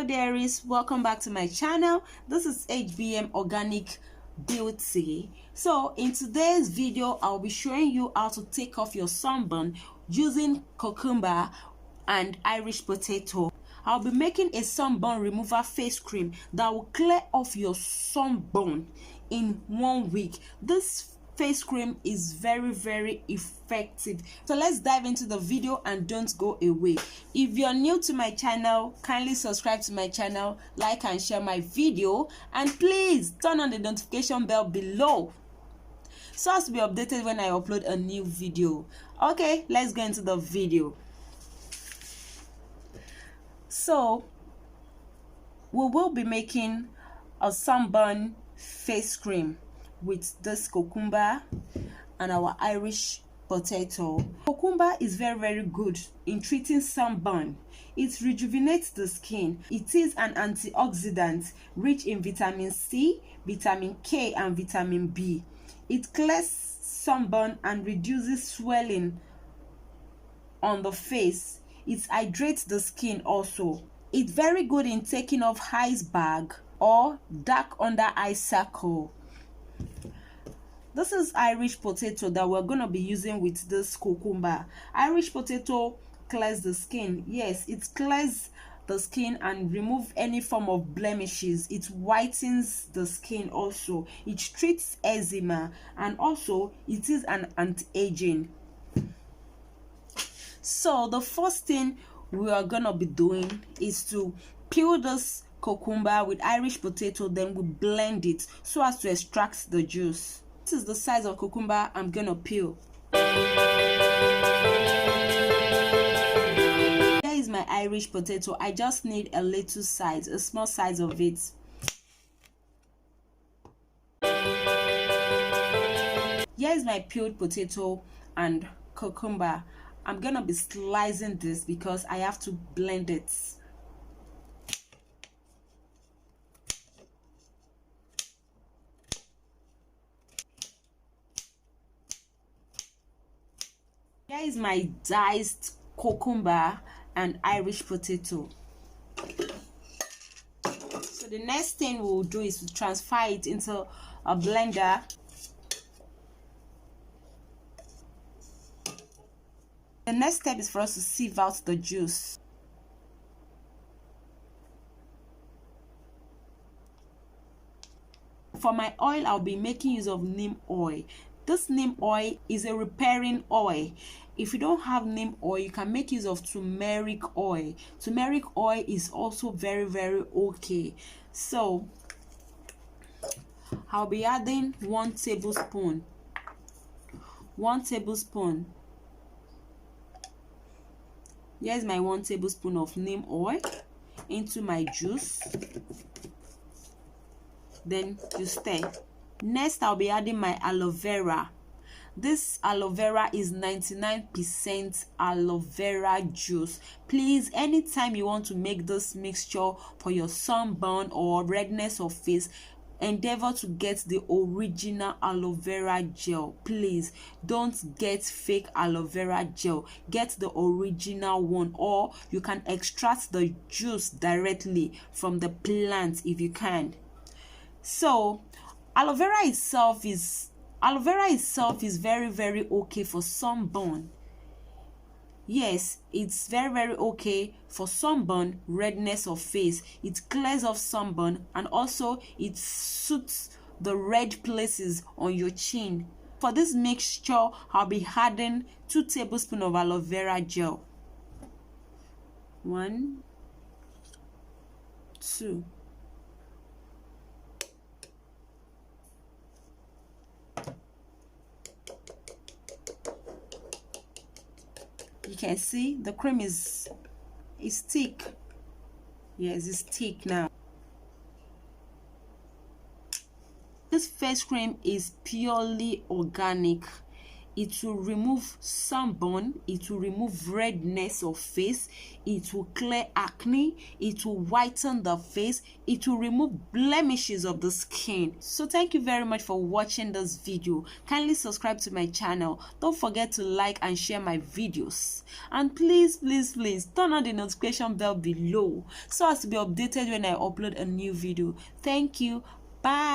Hello dearies, welcome back to my channel. This is HBM Organic Beauty. So in today's video I'll be showing you how to take off your sunburn using cucumber and Irish potato. I'll be making a sunburn remover face cream that will clear off your sunburn in 1 week. This face cream is very effective. So let's dive into the video and don't go away. If you're new to my channel, kindly subscribe to my channel, like and share my video, and please turn on the notification bell below so as to be updated when I upload a new video. Okay, let's go into the video. So we will be making a sunburn face cream with this cucumber and our Irish potato. Cucumber is very good in treating sunburn. It rejuvenates the skin. It is an antioxidant rich in vitamin C, vitamin K and vitamin B. It clears sunburn and reduces swelling on the face. It hydrates the skin also. It's very good in taking off ice bag or dark under eye circle. This is Irish potato that we're going to be using with this cucumber. Irish potato clears the skin. Yes, it clears the skin and remove any form of blemishes. It whitens the skin also. It treats eczema and also it is an anti-aging. So the first thing we are going to be doing is to peel this cucumber with Irish potato, then we blend it so as to extract the juice. This is the size of cucumber I'm gonna peel. Here is my Irish potato. I just need a little size, a small size of it. Here is my peeled potato and cucumber. I'm gonna be slicing this because I have to blend it. Here is my diced cucumber and Irish potato. So the next thing we'll do is to transfer it into a blender. The next step is for us to sieve out the juice. For my oil, I'll be making use of neem oil. This neem oil is a repairing oil. If you don't have neem oil, you can make use of turmeric oil. Turmeric oil is also very okay. So I'll be adding 1 tablespoon. 1 tablespoon. Here's my 1 tablespoon of neem oil into my juice. Then you stir. Next, I'll be adding my aloe vera. This aloe vera is 99% aloe vera juice. Please, anytime you want to make this mixture for your sunburn or redness of face, endeavor to get the original aloe vera gel. Please don't get fake aloe vera gel. Get the original one, or you can extract the juice directly from the plant if you can. So aloe vera itself is very okay for sunburn. Yes, it's very okay for sunburn, redness of face. It clears off sunburn and also it suits the red places on your chin. For this mixture, I'll be adding 2 tablespoons of aloe vera gel. 1, 2. You can see the cream is thick. Yes, it's thick now. This face cream is purely organic. it will remove sunburn, it will remove redness of face, it will clear acne, it will whiten the face, it will remove blemishes of the skin. So thank you very much for watching this video. Kindly subscribe to my channel. Don't forget to like and share my videos, and please turn on the notification bell below so as to be updated when I upload a new video. Thank you. Bye.